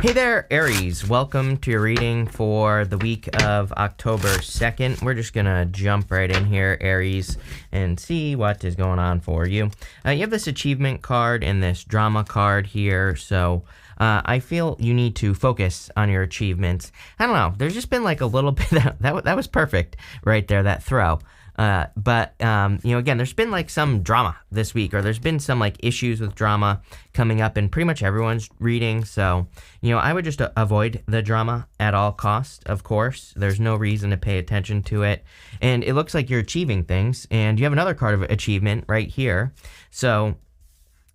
Hey there, Aries. Welcome to your reading for the week of October 2nd. We're just going to jump right in here, Aries, and see what is going on for you. You have this achievement card and this drama card here, so I feel you need to focus on your achievements. I don't know. There's just been like a little bit that was perfect right there, that throw. But again, there's been like some drama this week, or there's been some like issues with drama coming up in pretty much everyone's reading. So, I would just avoid the drama at all costs, of course. There's no reason to pay attention to it. And it looks like you're achieving things, and you have another card of achievement right here. So,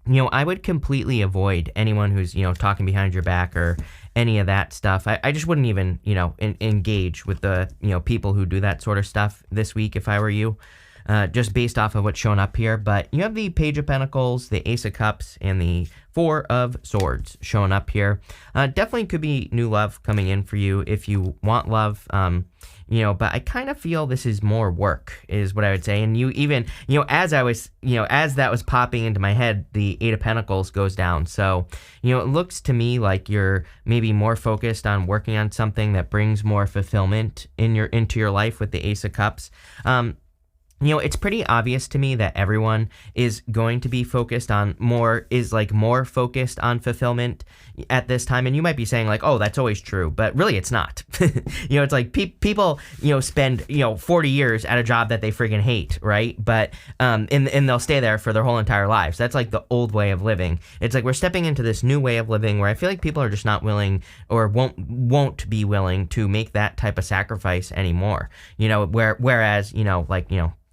I would completely avoid anyone who's, talking behind your back or any of that stuff. I just wouldn't even, engage with the, people who do that sort of stuff this week if I were you, just based off of what's shown up here. But you have the Page of Pentacles, the Ace of Cups, and the Four of Swords showing up here. Definitely could be new love coming in for you if you want love. But I kind of feel this is more work, is what I would say. And you even, as that was popping into my head, the Eight of Pentacles goes down. So, it looks to me like you're maybe more focused on working on something that brings more fulfillment into your life with the Ace of Cups. It's pretty obvious to me that everyone is going to be focused on more focused on fulfillment at this time. And you might be saying like, oh, that's always true, but really it's not. It's like people, spend, 40 years at a job that they friggin' hate, right? But, and they'll stay there for their whole entire lives. That's like the old way of living. It's like we're stepping into this new way of living where I feel like people are just not willing or won't be willing to make that type of sacrifice anymore. Whereas,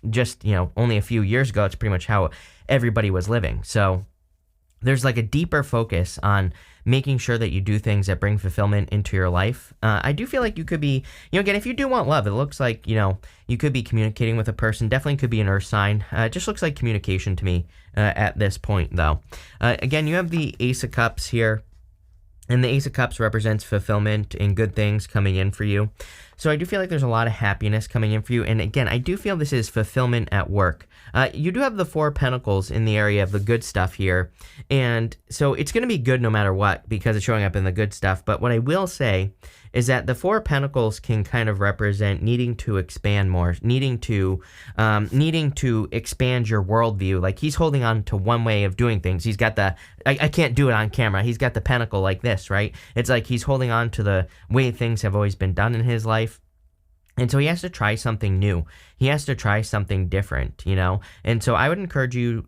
just, only a few years ago, it's pretty much how everybody was living. So there's like a deeper focus on making sure that you do things that bring fulfillment into your life. I do feel like you could be, again, if you do want love, it looks like, you could be communicating with a person. Definitely could be an earth sign. It just looks like communication to me at this point, though. Again, you have the Ace of Cups here. And the Ace of Cups represents fulfillment and good things coming in for you. So I do feel like there's a lot of happiness coming in for you. And again, I do feel this is fulfillment at work. You do have the Four of Pentacles in the area of the good stuff here. And so it's going to be good no matter what because it's showing up in the good stuff. But what I will say is that the Four of Pentacles can kind of represent needing to expand more, needing to expand your worldview. Like he's holding on to one way of doing things. He's got I can't do it on camera. He's got the pentacle like this, right? It's like he's holding on to the way things have always been done in his life. And so he has to try something new. He has to try something different, And so I would encourage you,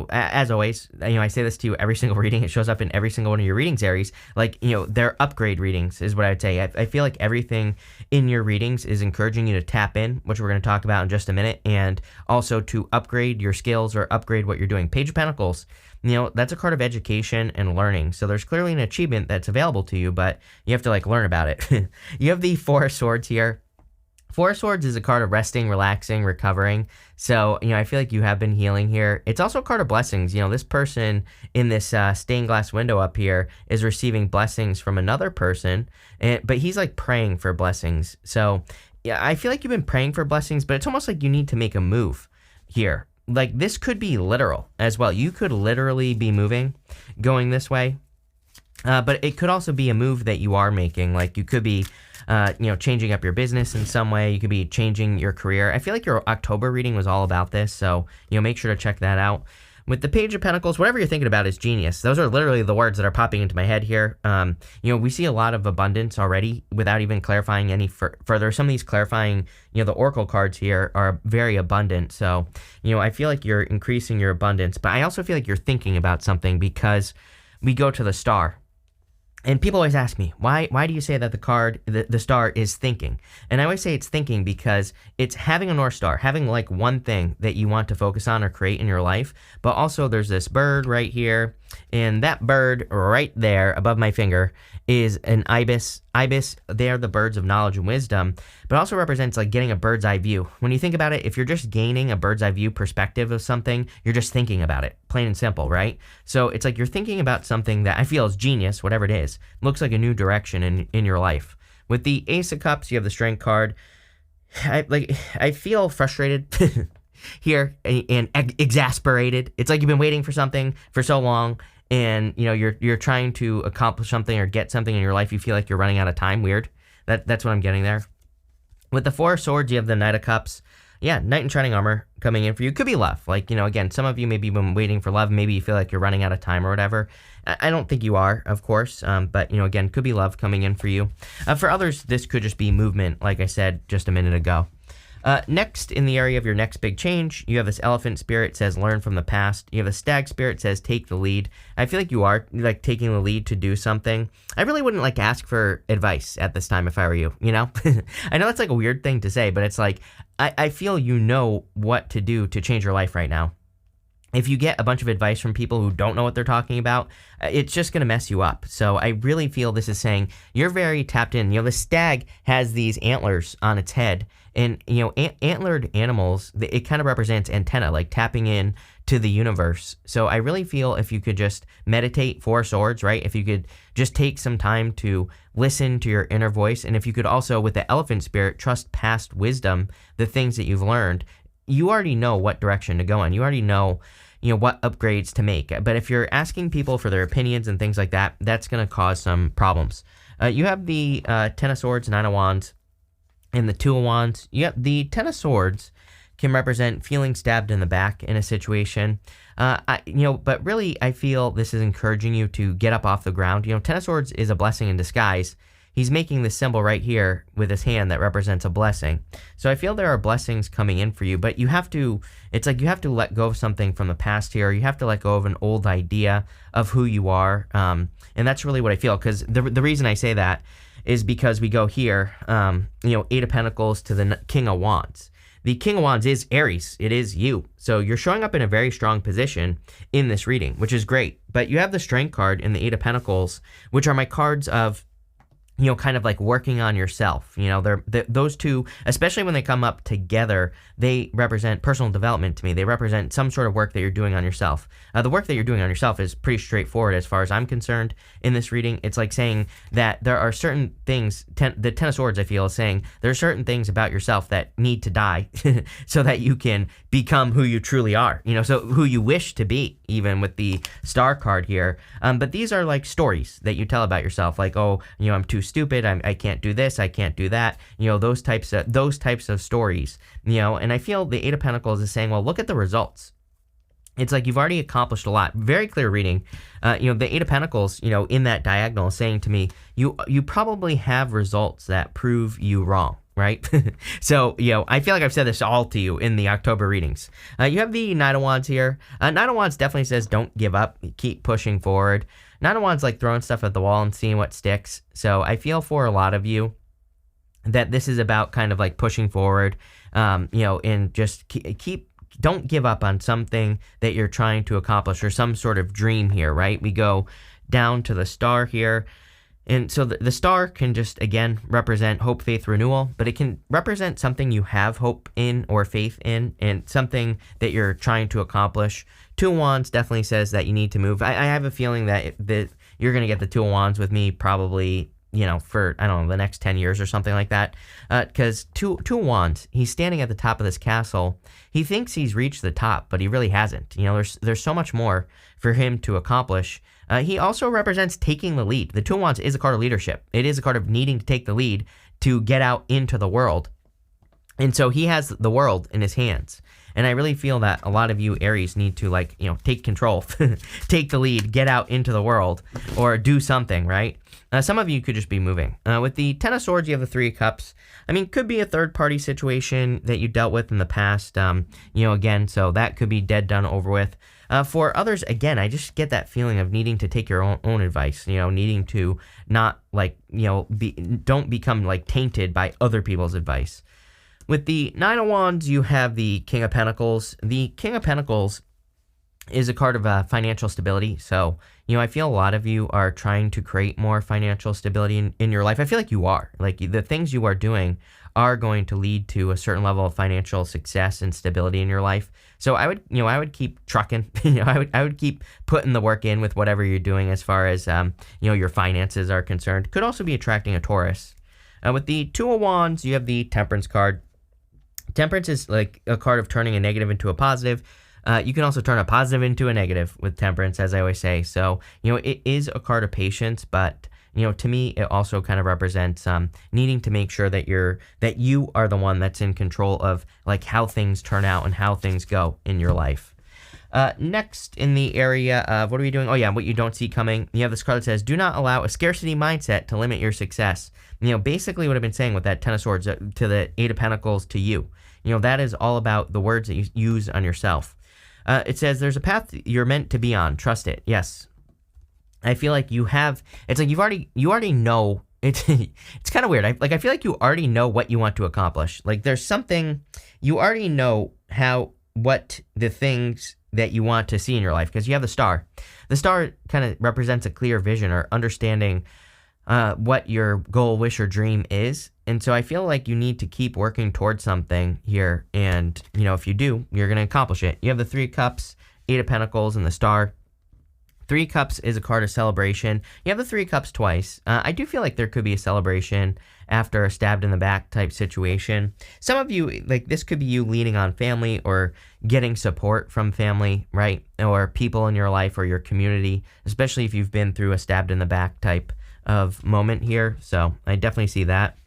as always, I say this to you every single reading. It shows up in every single one of your readings, Aries. They're upgrade readings is what I would say. I feel like everything in your readings is encouraging you to tap in, which we're going to talk about in just a minute, and also to upgrade your skills or upgrade what you're doing. Page of Pentacles, that's a card of education and learning. So there's clearly an achievement that's available to you, but you have to learn about it. You have the Four of Swords here. Four of Swords is a card of resting, relaxing, recovering. So, I feel like you have been healing here. It's also a card of blessings. This person in this stained glass window up here is receiving blessings from another person, but he's praying for blessings. So, yeah, I feel like you've been praying for blessings, but it's almost like you need to make a move here. This could be literal as well. You could literally be moving, going this way. But it could also be a move that you are making. You could be, changing up your business in some way. You could be changing your career. I feel like your October reading was all about this. So, make sure to check that out. With the Page of Pentacles, whatever you're thinking about is genius. Those are literally the words that are popping into my head here. We see a lot of abundance already without even clarifying any further. Some of these clarifying, the Oracle cards here are very abundant. So, I feel like you're increasing your abundance. But I also feel like you're thinking about something because we go to the Star. And people always ask me, why do you say that the star is thinking? And I always say it's thinking because it's having a North Star, having one thing that you want to focus on or create in your life. But also there's this bird right here. And that bird right there above my finger is an ibis. Ibis, they are the birds of knowledge and wisdom, but also represents getting a bird's eye view. When you think about it, if you're just gaining a bird's eye view perspective of something, you're just thinking about it, plain and simple, right? So it's you're thinking about something that I feel is genius, whatever it is. Looks like a new direction in your life. With the Ace of Cups, you have the Strength card. I feel frustrated here and exasperated. It's you've been waiting for something for so long and you're trying to accomplish something or get something in your life, you feel like you're running out of time. Weird. That's what I'm getting there. With the Four of Swords, you have the Knight of Cups. Yeah, Knight in Shining Armor coming in for you. Could be love. Like, again, some of you maybe been waiting for love. Maybe you feel like you're running out of time or whatever. I don't think you are, of course. But, again, could be love coming in for you. For others, this could just be movement, like I said just a minute ago. Next, in the area of your next big change, you have this Elephant Spirit, says learn from the past. You have a Stag Spirit, says take the lead. I feel like you are like taking the lead to do something. I really wouldn't like ask for advice at this time if I were you, I know that's like a weird thing to say, but it's like, I feel you know what to do to change your life right now. If you get a bunch of advice from people who don't know what they're talking about, it's just going to mess you up. So I really feel this is saying you're very tapped in. The stag has these antlers on its head, and, antlered animals, it kind of represents antenna, like tapping in to the universe. So I really feel if you could just meditate, Four Swords, right? If you could just take some time to listen to your inner voice, and if you could also, with the Elephant Spirit, trust past wisdom, the things that you've learned, you already know what direction to go in. You already know, what upgrades to make. But if you're asking people for their opinions and things like that, that's going to cause some problems. You have the Ten of Swords, Nine of Wands, and the Two of Wands. The Ten of Swords can represent feeling stabbed in the back in a situation. But really, I feel this is encouraging you to get up off the ground. Ten of Swords is a blessing in disguise. He's making this symbol right here with his hand that represents a blessing. So I feel there are blessings coming in for you, but it's like you have to let go of something from the past here. You have to let go of an old idea of who you are. And that's really what I feel, because the reason I say that is because we go here, Eight of Pentacles to the King of Wands. The King of Wands is Aries. It is you. So you're showing up in a very strong position in this reading, which is great. But you have the Strength card in the Eight of Pentacles, which are my cards of kind of like working on yourself. Those two, especially when they come up together, they represent personal development to me. They represent some sort of work that you're doing on yourself. The work that you're doing on yourself is pretty straightforward as far as I'm concerned in this reading. It's like saying that there are certain things, the Ten of Swords, I feel, is saying there are certain things about yourself that need to die so that you can become who you truly are, so who you wish to be, even with the Star card here. But these are like stories that you tell about yourself, like, oh, I'm too stupid, I can't do this, I can't do that, those types of stories, and I feel the Eight of Pentacles is saying, well, look at the results. It's like you've already accomplished a lot. Very clear reading. The Eight of Pentacles, in that diagonal is saying to me, you probably have results that prove you wrong, right? So, I feel like I've said this all to you in the October readings. You have the Knight of Wands here. Knight of Wands definitely says don't give up, keep pushing forward. Knight of Wands like throwing stuff at the wall and seeing what sticks. So I feel for a lot of you that this is about kind of like pushing forward, and just don't give up on something that you're trying to accomplish or some sort of dream here, right? We go down to the Star here. And so the Star can just, again, represent hope, faith, renewal, but it can represent something you have hope in or faith in, and something that you're trying to accomplish. Two of Wands definitely says that you need to move. I have a feeling that you're going to get the Two of Wands with me probably, for, I don't know, the next 10 years or something like that. Because two of Wands, he's standing at the top of this castle. He thinks he's reached the top, but he really hasn't. There's so much more for him to accomplish. He also represents taking the lead. The Two of Wands is a card of leadership. It is a card of needing to take the lead to get out into the world. And so he has the world in his hands. And I really feel that a lot of you Aries need to take control, take the lead, get out into the world, or do something, right? Some of you could just be moving. With the Ten of Swords, you have the Three of Cups. Could be a third-party situation that you dealt with in the past, again, so that could be dead, done, over with. For others, again, I just get that feeling of needing to take your own advice, needing to not, don't become, tainted by other people's advice. With the Nine of Wands, you have the King of Pentacles. The King of Pentacles is a card of financial stability. So, I feel a lot of you are trying to create more financial stability in your life. I feel like you are. The things you are doing are going to lead to a certain level of financial success and stability in your life. So I would keep trucking. I would keep putting the work in with whatever you're doing as far as, your finances are concerned. Could also be attracting a Taurus. With the Two of Wands, you have the Temperance card. Temperance is like a card of turning a negative into a positive. You can also turn a positive into a negative with Temperance, as I always say. So, it is a card of patience, but to me, it also kind of represents needing to make sure that you are the one that's in control of like how things turn out and how things go in your life. Next, in the area of what are we doing? Oh yeah, what you don't see coming. You have this card that says, "Do not allow a scarcity mindset to limit your success." Basically what I've been saying with that Ten of Swords to the Eight of Pentacles to you. That is all about the words that you use on yourself. It says, "There's a path you're meant to be on. Trust it." Yes. I feel like it's like you already know. It's kind of weird. I feel like you already know what you want to accomplish. Like there's something, you already know what the things that you want to see in your life, because you have the Star. The Star kind of represents a clear vision or understanding what your goal, wish, or dream is. And so I feel like you need to keep working towards something here. And, if you do, you're going to accomplish it. You have the Three of Cups, Eight of Pentacles, and the Star. Three Cups is a card of celebration. You have the Three Cups twice. I do feel like there could be a celebration after a stabbed in the back type situation. Some of you, like this could be you leaning on family or getting support from family, right? Or people in your life or your community, especially if you've been through a stabbed in the back type of moment here. So I definitely see that.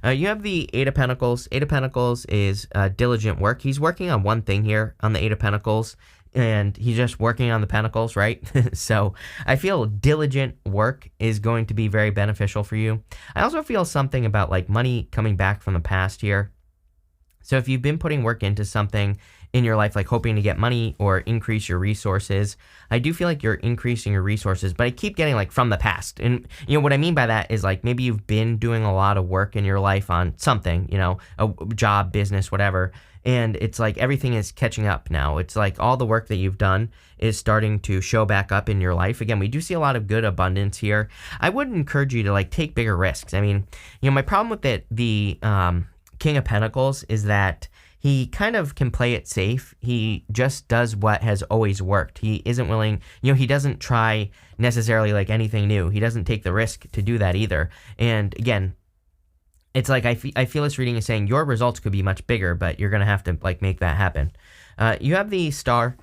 You have the Eight of Pentacles. Eight of Pentacles is diligent work. He's working on one thing here on the Eight of Pentacles. And he's just working on the pentacles, right? So I feel diligent work is going to be very beneficial for you. I also feel something about like money coming back from the past here. So if you've been putting work into something in your life, like hoping to get money or increase your resources, I do feel like you're increasing your resources, but I keep getting like from the past. And what I mean by that is like maybe you've been doing a lot of work in your life on something, a job, business, whatever. And it's like everything is catching up now. It's like all the work that you've done is starting to show back up in your life. Again, we do see a lot of good abundance here. I would encourage you to like take bigger risks. I mean, my problem with the King of Pentacles is that he kind of can play it safe. He just does what has always worked. He isn't willing, he doesn't try necessarily like anything new. He doesn't take the risk to do that either. And again, it's like I feel this reading is saying your results could be much bigger, but you're going to have to like make that happen. You have the Star.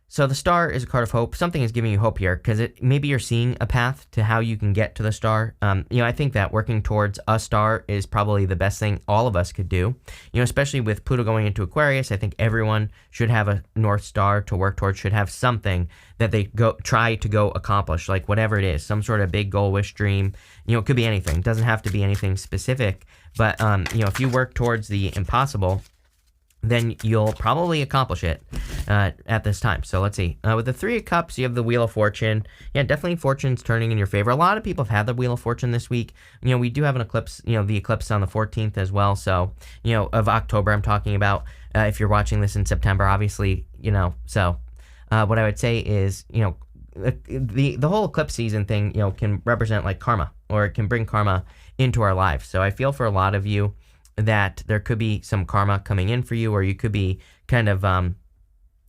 So the Star is a card of hope. Something is giving you hope here because maybe you're seeing a path to how you can get to the Star. I think that working towards a star is probably the best thing all of us could do. Especially with Pluto going into Aquarius, I think everyone should have a North Star to work towards, should have something that they try to go accomplish, like whatever it is, some sort of big goal, wish, dream. It could be anything. It doesn't have to be anything specific. But, if you work towards the impossible, then you'll probably accomplish it at this time. So let's see. With the Three of Cups, you have the Wheel of Fortune. Yeah, definitely fortune's turning in your favor. A lot of people have had the Wheel of Fortune this week. We do have an eclipse, the eclipse on the 14th as well. So, of October I'm talking about. If you're watching this in September, obviously, So what I would say is, the whole eclipse season thing, can represent like karma, or it can bring karma into our lives. So I feel for a lot of you that there could be some karma coming in for you, or you could be kind of,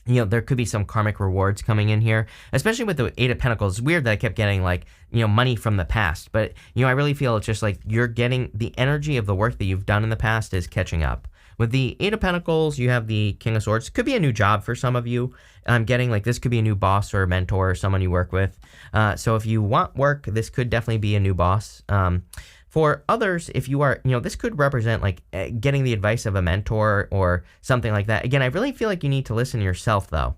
there could be some karmic rewards coming in here, especially with the Eight of Pentacles. It's weird that I kept getting like, money from the past, but, I really feel it's just like you're getting the energy of the work that you've done in the past is catching up. With the Eight of Pentacles, you have the King of Swords. It could be a new job for some of you. I'm getting like this could be a new boss or a mentor or someone you work with. So if you want work, this could definitely be a new boss. For others, if you are, this could represent like getting the advice of a mentor or something like that. Again, I really feel like you need to listen to yourself though,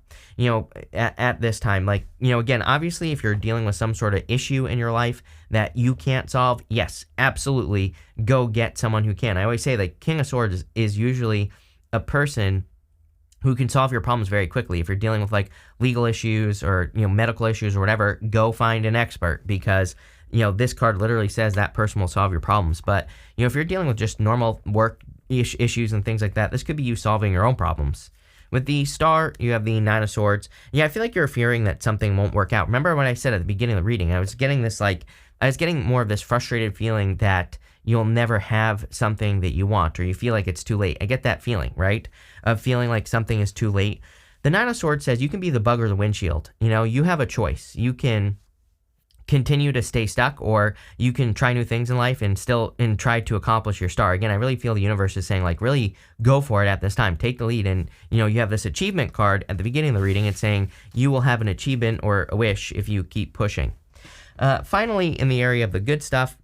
at this time. Like, again, obviously if you're dealing with some sort of issue in your life that you can't solve, yes, absolutely go get someone who can. I always say that King of Swords is usually a person who can solve your problems very quickly. If you're dealing with like legal issues or, medical issues or whatever, go find an expert, because this card literally says that person will solve your problems. But, if you're dealing with just normal work issues and things like that, this could be you solving your own problems. With the Star, you have the Nine of Swords. Yeah, I feel like you're fearing that something won't work out. Remember what I said at the beginning of the reading? I was getting more of this frustrated feeling that you'll never have something that you want, or you feel like it's too late. I get that feeling, right? Of feeling like something is too late. The Nine of Swords says you can be the bug or the windshield. You have a choice. You can continue to stay stuck, or you can try new things in life and try to accomplish your star. Again, I really feel the universe is saying, like, really go for it at this time. Take the lead. And, you have this achievement card at the beginning of the reading. It's saying you will have an achievement or a wish if you keep pushing. Finally, in the area of the good stuff,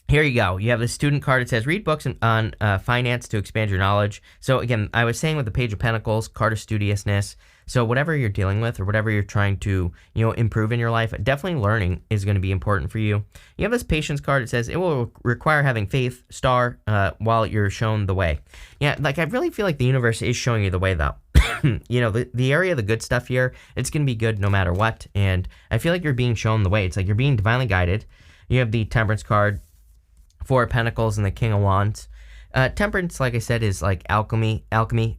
here you go. You have the student card. It says, read books on finance to expand your knowledge. So again, I was saying with the Page of Pentacles, card of studiousness. So whatever you're dealing with or whatever you're trying to, improve in your life, definitely learning is going to be important for you. You have this patience card. It says it will require having faith, star, while you're shown the way. Yeah, like I really feel like the universe is showing you the way though. The area of the good stuff here, it's going to be good no matter what. And I feel like you're being shown the way. It's like you're being divinely guided. You have the Temperance card, Four of Pentacles, and the King of Wands. Temperance, like I said, is like alchemy,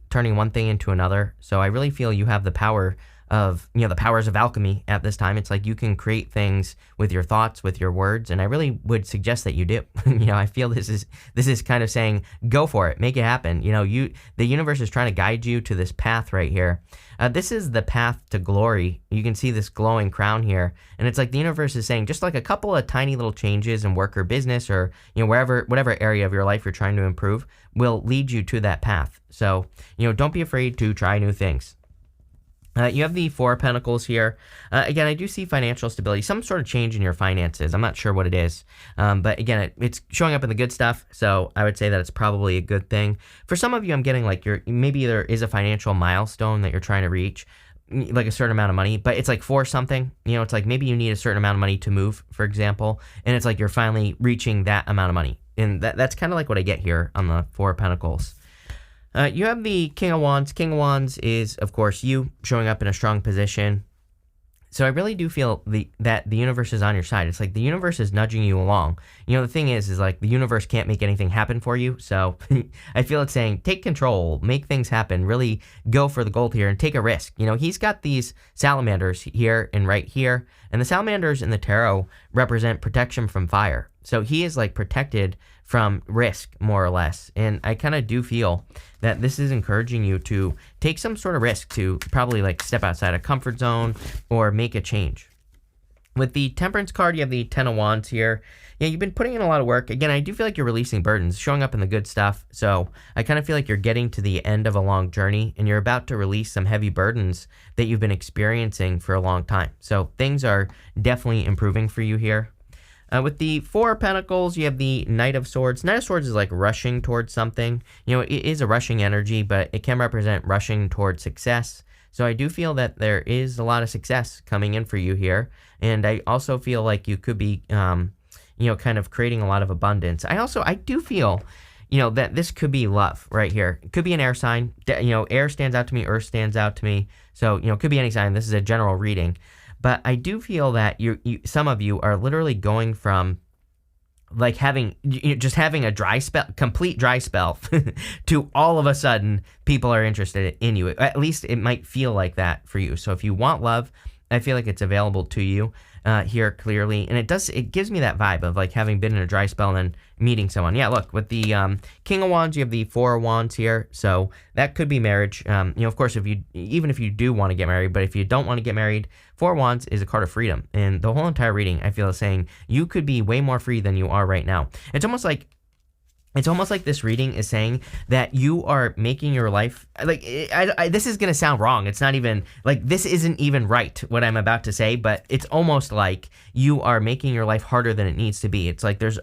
turning one thing into another. So I really feel you have the power of, the powers of alchemy at this time. It's like you can create things with your thoughts, with your words, and I really would suggest that you do. I feel this is kind of saying, go for it, make it happen. The universe is trying to guide you to this path right here. This is the path to glory. You can see this glowing crown here, and it's like the universe is saying just like a couple of tiny little changes in work or business or whatever area of your life you're trying to improve will lead you to that path. So don't be afraid to try new things. You have the Four of Pentacles here. Again, I do see financial stability, some sort of change in your finances. I'm not sure what it is. But again, it's showing up in the good stuff. So I would say that it's probably a good thing. For some of you, I'm getting like maybe there is a financial milestone that you're trying to reach, like a certain amount of money, but it's like for something, it's like maybe you need a certain amount of money to move, for example. And it's like you're finally reaching that amount of money. And that's kind of like what I get here on the Four of Pentacles. You have the King of Wands. King of Wands is, of course, you showing up in a strong position. So I really do feel that the universe is on your side. It's like the universe is nudging you along. The thing is like the universe can't make anything happen for you. So I feel it's saying, take control, make things happen, really go for the gold here and take a risk. He's got these salamanders here and right here. And the salamanders in the tarot represent protection from fire. So he is like protected from risk, more or less. And I kind of do feel that this is encouraging you to take some sort of risk, to probably like step outside a comfort zone or make a change. With the Temperance card, you have the Ten of Wands here. Yeah, you've been putting in a lot of work. Again, I do feel like you're releasing burdens, showing up in the good stuff. So I kind of feel like you're getting to the end of a long journey and you're about to release some heavy burdens that you've been experiencing for a long time. So things are definitely improving for you here. With the Four of Pentacles, you have the Knight of Swords. Knight of Swords is like rushing towards something. It is a rushing energy, but it can represent rushing towards success. So I do feel that there is a lot of success coming in for you here. And I also feel like you could be, kind of creating a lot of abundance. I do feel, that this could be love right here. It could be an air sign. Air stands out to me, earth stands out to me. So, it could be any sign. This is a general reading. But I do feel that some of you are literally going from like having a dry spell, complete dry spell, to all of a sudden people are interested in you. At least it might feel like that for you. So if you want love, I feel like it's available to you here clearly. And it gives me that vibe of like having been in a dry spell and then meeting someone. Yeah, look, with the King of Wands, you have the Four of Wands here. So that could be marriage. Of course, even if you do want to get married, but if you don't want to get married, Four of Wands is a card of freedom. And the whole entire reading, I feel, is saying you could be way more free than you are right now. It's almost like this reading is saying that you are making your life, like, this is going to sound wrong. It's not even, like, this isn't even right, what I'm about to say, but it's almost like you are making your life harder than it needs to be. It's like there's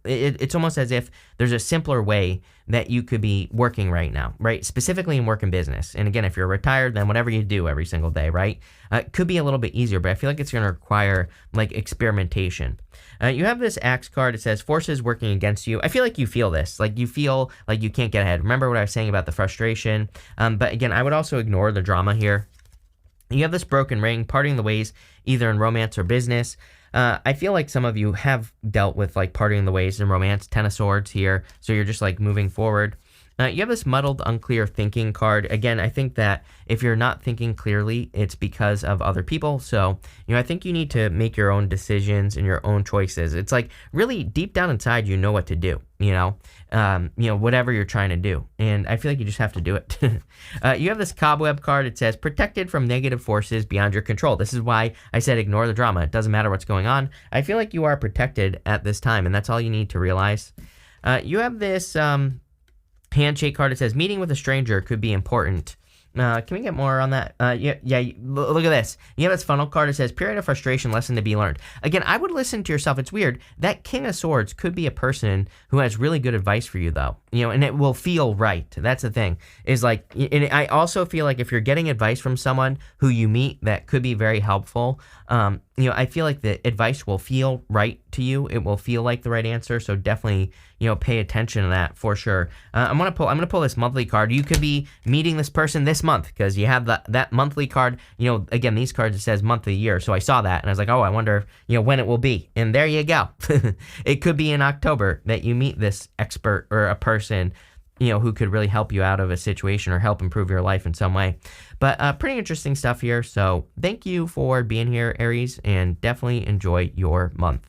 it's almost as if there's a simpler way that you could be working right now, right? Specifically in work and business. And again, if you're retired, then whatever you do every single day, right? It could be a little bit easier, but I feel like it's going to require like experimentation. You have this Axe card. It says forces working against you. I feel like you feel this, like you feel like you can't get ahead. Remember what I was saying about the frustration? But again, I would also ignore the drama here. You have this broken ring, parting the ways, either in romance or business. I feel like some of you have dealt with like parting the ways in romance, Ten of Swords here. So you're just like moving forward. You have this muddled, unclear thinking card. Again, I think that if you're not thinking clearly, it's because of other people. So, I think you need to make your own decisions and your own choices. It's like really deep down inside, you know what to do, whatever you're trying to do. And I feel like you just have to do it. You have this cobweb card. It says protected from negative forces beyond your control. This is why I said ignore the drama. It doesn't matter what's going on. I feel like you are protected at this time, and that's all you need to realize. You have this handshake card. It says meeting with a stranger could be important. Can we get more on that? Look at this. You have this funnel card. It says period of frustration, lesson to be learned. Again, I would listen to yourself. It's weird. That King of Swords could be a person who has really good advice for you, though. And it will feel right. That's the thing. Is like, and I also feel like if you're getting advice from someone who you meet that could be very helpful, I feel like the advice will feel right to you. It will feel like the right answer. So definitely, pay attention to that for sure. I'm gonna pull this monthly card. You could be meeting this person this month because you have that monthly card. Again, these cards, it says month of the year. So I saw that and I was like, oh, I wonder, when it will be. And there you go. It could be in October that you meet this expert or a person, who could really help you out of a situation or help improve your life in some way. But pretty interesting stuff here. So thank you for being here, Aries, and definitely enjoy your month.